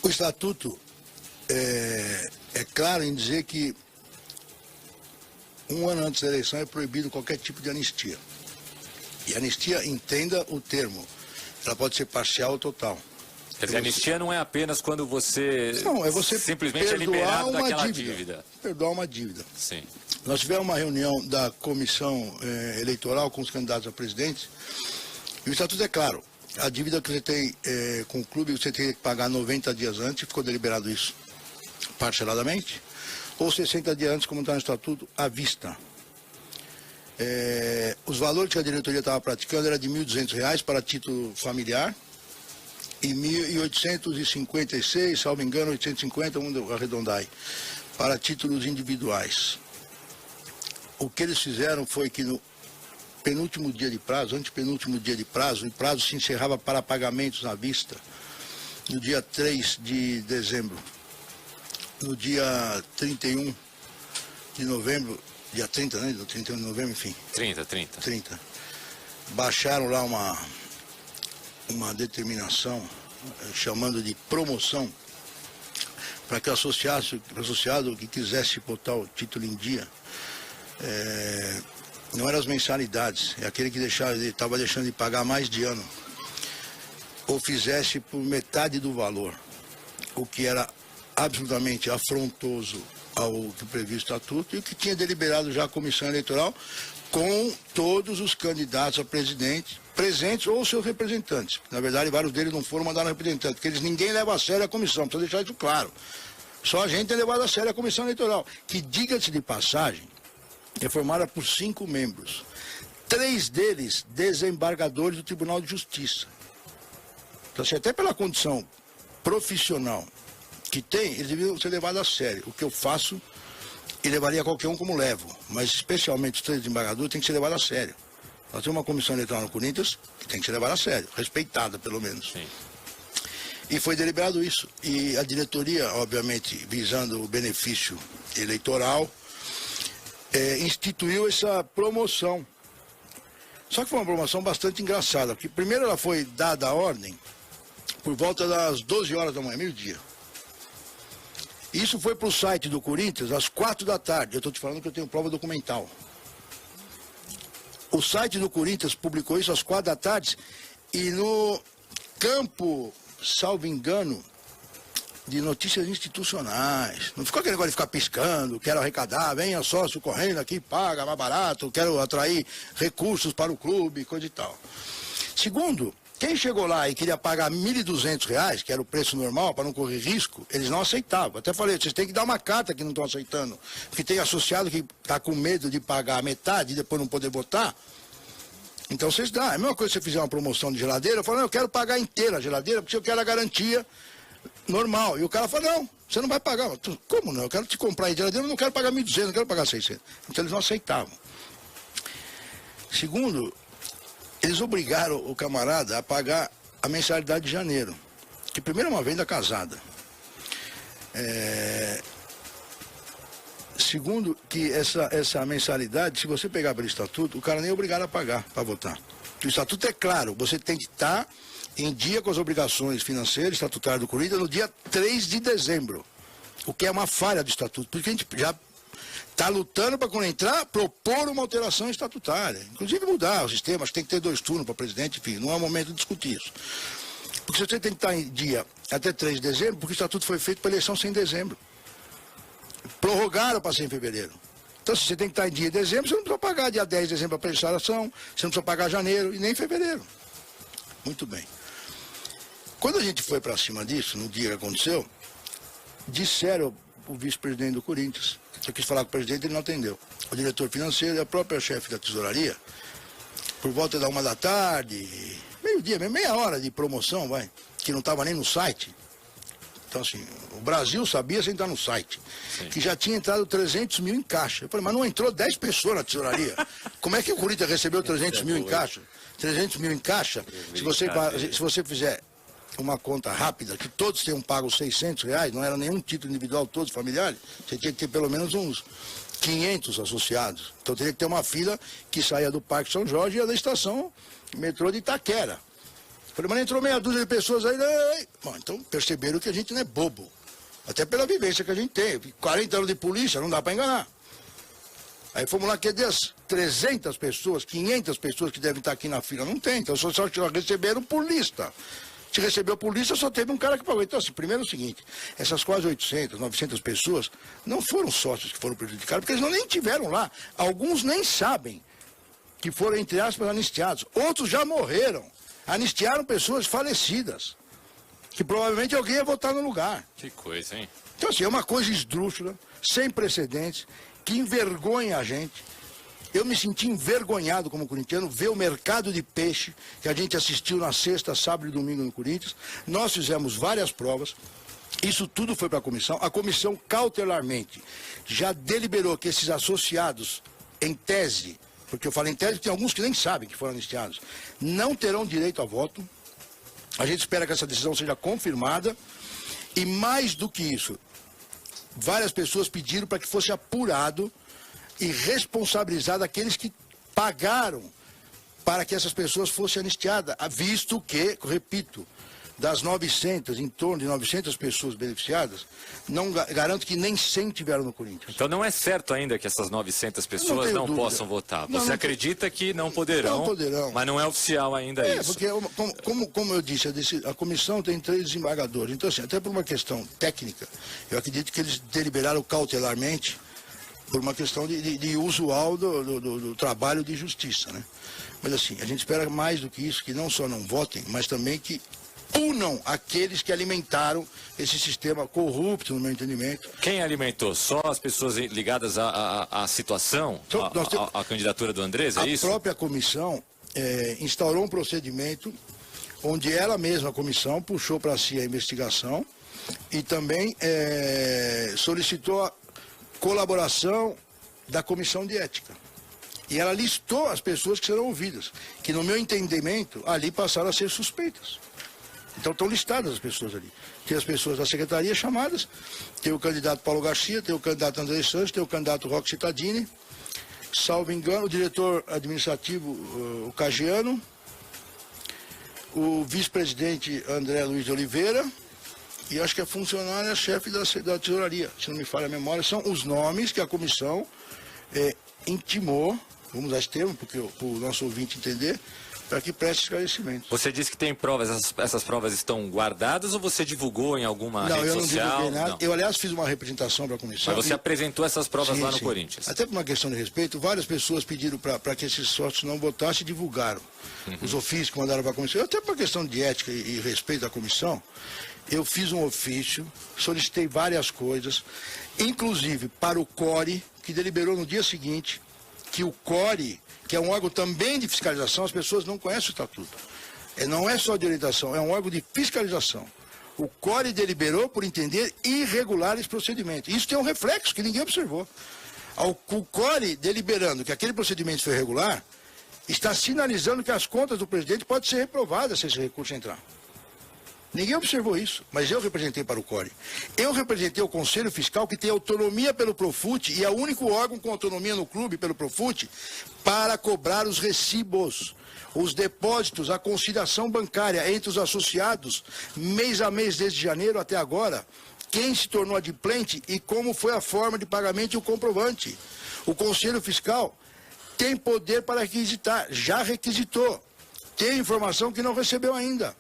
O Estatuto é claro em dizer que um ano antes da eleição é proibido qualquer tipo de anistia. E anistia, entenda o termo, ela pode ser parcial ou total. Quer dizer, anistia não é apenas quando você, não, é você simplesmente é liberado daquela dívida. Perdoar uma dívida. Sim. Nós tivemos uma reunião da comissão eleitoral com os candidatos a presidente e o Estatuto é claro. A dívida que você tem com o clube, você tem que pagar 90 dias antes, ficou deliberado isso parceladamente, ou 60 dias antes, como está no Estatuto, à vista. Os valores que a diretoria estava praticando eram de R$ 1.200 para título familiar e 1.856, salvo engano, 850, vamos arredondar aí, para títulos individuais. O que eles fizeram foi que no penúltimo dia de prazo, antepenúltimo dia de prazo, o prazo se encerrava para pagamentos à vista no dia 3 de dezembro. No dia 31 de novembro, dia 30, né? 31 de novembro, enfim. 30. Baixaram lá uma determinação, chamando de promoção, para que o associado que quisesse botar o título em dia, não eram as mensalidades, é aquele que estava deixando de pagar mais de ano, ou fizesse por metade do valor, o que era absolutamente afrontoso ao que previa o Estatuto e o que tinha deliberado já a Comissão Eleitoral com todos os candidatos a presidente presentes ou seus representantes. Na verdade, vários deles não foram mandar representantes, porque ninguém leva a sério a comissão, precisa deixar isso claro. Só a gente tem levado a sério a Comissão Eleitoral, que, diga-se de passagem, é formada por 5 membros. 3 deles desembargadores do Tribunal de Justiça. Então, assim, até pela condição profissional que tem, eles deviam ser levados a sério. O que eu faço, e levaria qualquer um como levo, mas especialmente os 3 desembargadores têm que ser levados a sério. Nós temos uma comissão eleitoral no Corinthians que tem que ser levada a sério, respeitada pelo menos. Sim. E foi deliberado isso. E a diretoria, obviamente, visando o benefício eleitoral, instituiu essa promoção. Só que foi uma promoção bastante engraçada, porque primeiro ela foi dada a ordem por volta das 12 horas da manhã, meio-dia. Isso foi para o site do Corinthians às 4 da tarde. Eu estou te falando que eu tenho prova documental. O site do Corinthians publicou isso às 4 da tarde e no campo, salvo engano, de notícias institucionais. Não ficou aquele negócio de ficar piscando, quero arrecadar, venha sócio correndo aqui, paga mais barato, quero atrair recursos para o clube, coisa e tal. Segundo, quem chegou lá e queria pagar R$ 1.200, que era o preço normal, para não correr risco, eles não aceitavam. Até falei, vocês têm que dar uma carta que não estão aceitando. Porque tem associado que está com medo de pagar a metade e depois não poder botar. Então vocês dão. É a mesma coisa que você fizer uma promoção de geladeira, eu falo, não, eu quero pagar inteira a geladeira, porque eu quero a garantia normal. E o cara fala, não, você não vai pagar. Como não? Eu quero te comprar a geladeira, mas não quero pagar 1.200, não quero pagar 600. Então eles não aceitavam. Segundo, eles obrigaram o camarada a pagar a mensalidade de janeiro, que primeiro é uma venda casada. Segundo, que essa mensalidade, se você pegar pelo Estatuto, o cara nem é obrigado a pagar para votar. O Estatuto é claro, você tem que estar em dia com as obrigações financeiras estatutárias do Corinthians no dia 3 de dezembro, o que é uma falha do Estatuto, porque a gente já está lutando para, quando entrar, propor uma alteração estatutária. Inclusive mudar o sistema, acho que tem que ter 2 turnos para presidente, enfim, não é o momento de discutir isso. Porque você tem que estar em dia até 3 de dezembro, porque o Estatuto foi feito para eleição sem dezembro. Prorrogaram para ser em fevereiro. Então, se você tem que estar em dia de dezembro, você não precisa pagar dia 10 de dezembro para a prestação, você não precisa pagar janeiro e nem fevereiro. Muito bem. Quando a gente foi para cima disso, no dia que aconteceu, disseram o vice-presidente do Corinthians, eu quis falar com o presidente, ele não atendeu. O diretor financeiro e a própria chefe da tesouraria, por volta da 1 da tarde, meio-dia, meia hora de promoção, que não estava nem no site. Então, assim, o Brasil sabia sem estar no site. Sim. Que já tinha entrado 300 mil em caixa. Eu falei, mas não entrou 10 pessoas na tesouraria. Como é que o Corinthians recebeu 300 mil em caixa? 300 mil em caixa, se você fizer uma conta rápida, que todos tenham pago R$600, não era nenhum título individual, todos familiares, você tinha que ter pelo menos uns 500 associados. Então teria que ter uma fila que saia do Parque São Jorge e ia da estação metrô de Itaquera. Falei, mas entrou meia dúzia de pessoas aí. Bom, então perceberam que a gente não é bobo. Até pela vivência que a gente tem. 40 anos de polícia, não dá para enganar. Aí fomos lá, que das 300 pessoas, 500 pessoas que devem estar aqui na fila, não tem. Então só receberam por lista. Se recebeu por lista, só teve um cara que pagou. Então, assim, primeiro é o seguinte, essas quase 800, 900 pessoas não foram sócios que foram prejudicados, porque eles nem tiveram lá. Alguns nem sabem que foram, entre aspas, anistiados. Outros já morreram. Anistiaram pessoas falecidas, que provavelmente alguém ia votar no lugar. Que coisa, hein? Então, assim, é uma coisa esdrúxula, sem precedentes, que envergonha a gente. Eu me senti envergonhado como corintiano, ver o mercado de peixe que a gente assistiu na sexta, sábado e domingo no Corinthians. Nós fizemos várias provas, isso tudo foi para a comissão. A comissão cautelarmente já deliberou que esses associados, em tese, porque eu falo em tese, tem alguns que nem sabem que foram anistiados, não terão direito a voto. A gente espera que essa decisão seja confirmada. E mais do que isso, várias pessoas pediram para que fosse apurado e responsabilizado aqueles que pagaram para que essas pessoas fossem anistiadas, visto que, repito, das 900, em torno de 900 pessoas beneficiadas, não garanto que nem 100 tiveram no Corinthians. Então não é certo ainda que essas 900 pessoas não possam votar. Você acredita que não poderão, não poderão, mas não é oficial ainda isso. Porque, como eu disse, a comissão tem 3 desembargadores. Então, assim, até por uma questão técnica, eu acredito que eles deliberaram cautelarmente por uma questão de usual do trabalho de justiça, né? Mas, assim, a gente espera mais do que isso, que não só não votem, mas também que punam aqueles que alimentaram esse sistema corrupto, no meu entendimento. Quem alimentou? Só as pessoas ligadas à situação, então, à candidatura do Andrés, é isso? A própria comissão instaurou um procedimento onde ela mesma, a comissão, puxou para si a investigação e também solicitou a colaboração da comissão de ética. E ela listou as pessoas que serão ouvidas, que no meu entendimento, ali passaram a ser suspeitas. Então estão listadas as pessoas ali. Tem as pessoas da secretaria chamadas, tem o candidato Paulo Garcia, tem o candidato André Santos, tem o candidato Roque Cittadini, salvo engano, o diretor administrativo, o Cagiano, o vice-presidente André Luiz de Oliveira, e acho que a funcionária chefe da tesouraria, se não me falha a memória, são os nomes que a comissão intimou, vamos usar esse termo, para o nosso ouvinte entender, para que preste esclarecimento. Você disse que tem provas, essas provas estão guardadas ou você divulgou em alguma rede social? Não, eu não divulguei nada. Não. Eu, aliás, fiz uma representação para a comissão. Mas você apresentou essas provas lá no Corinthians? Até por uma questão de respeito, várias pessoas pediram para que esses sócios não votassem e divulgaram. Os ofícios que mandaram para a comissão. Até por uma questão de ética e respeito à comissão, eu fiz um ofício, solicitei várias coisas, inclusive para o CORE, que deliberou no dia seguinte que o CORE, que é um órgão também de fiscalização, as pessoas não conhecem o estatuto. Não é só de orientação, é um órgão de fiscalização. O CORE deliberou por entender irregulares procedimentos. Isso tem um reflexo que ninguém observou. O CORE deliberando que aquele procedimento foi irregular, está sinalizando que as contas do presidente podem ser reprovadas se esse recurso entrar. Ninguém observou isso, mas eu representei para o CORE. Eu representei o Conselho Fiscal, que tem autonomia pelo Profut, e é o único órgão com autonomia no clube, pelo Profut, para cobrar os recibos, os depósitos, a conciliação bancária entre os associados, mês a mês, desde janeiro até agora, quem se tornou adimplente e como foi a forma de pagamento e o comprovante. O Conselho Fiscal tem poder para requisitar, já requisitou, tem informação que não recebeu ainda.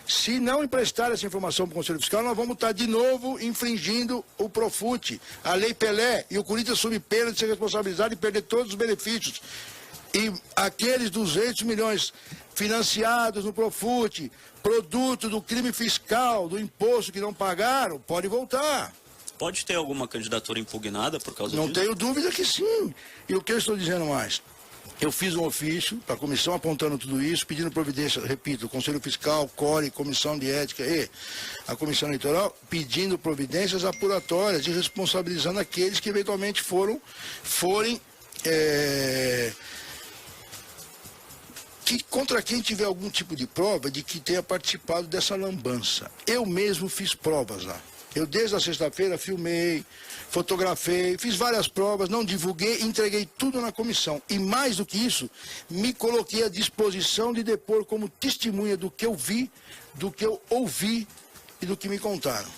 Se não emprestar essa informação para o Conselho Fiscal, nós vamos estar de novo infringindo o Profut, a Lei Pelé, e o Corinthians sob pena de ser responsabilizado e perder todos os benefícios. E aqueles 200 milhões financiados no Profut, produto do crime fiscal, do imposto que não pagaram, pode voltar. Pode ter alguma candidatura impugnada por causa disso? Não tenho dúvida que sim. E o que eu estou dizendo mais? Eu fiz um ofício para a comissão apontando tudo isso, pedindo providência, repito, Conselho Fiscal, CORE, Comissão de Ética e a Comissão Eleitoral, pedindo providências apuratórias e responsabilizando aqueles que eventualmente forem contra quem tiver algum tipo de prova de que tenha participado dessa lambança. Eu mesmo fiz provas lá. Eu, desde a sexta-feira, filmei, fotografei, fiz várias provas, não divulguei, entreguei tudo na comissão. E mais do que isso, me coloquei à disposição de depor como testemunha do que eu vi, do que eu ouvi e do que me contaram.